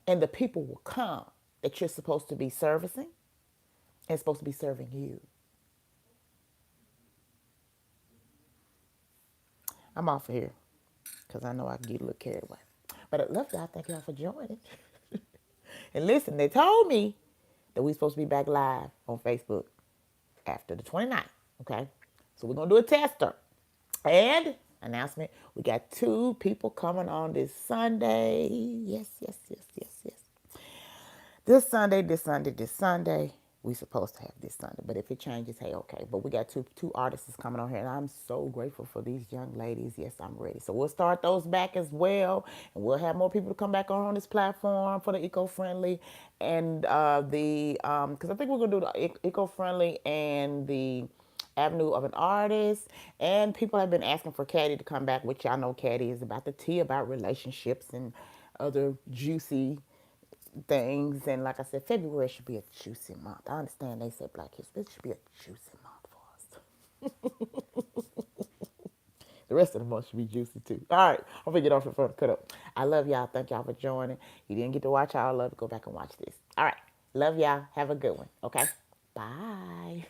and the people will come that you're supposed to be servicing and supposed to be serving you. I'm off of here because I know I can get a little carried away. But I love y'all. Thank y'all for joining. And listen, they told me that we're supposed to be back live on Facebook after the 29th. Okay? So we're going to do a tester. And announcement, we got 2 people coming on this Sunday. Yes, yes, yes, yes, yes. This Sunday, this Sunday, this Sunday. We supposed to have this Sunday, but if it changes, hey, okay. But we got two artists coming on here, and I'm so grateful for these young ladies. Yes, I'm ready. So we'll start those back as well, and we'll have more people to come back on this platform for the eco-friendly and the because I think we're gonna do the eco-friendly and the Avenue of an Artist. And people have been asking for Caddy to come back, which y'all know Caddy is about the tea about relationships and other juicy things. And like I said, February should be a juicy month. I understand they say Black History. It should be a juicy month for us. The rest of the month should be juicy too. All right, I'm gonna get off the front cut up. I love y'all. Thank y'all for joining. You didn't get to watch all love it, go back and watch this. All right, love y'all. Have a good one. Okay, bye.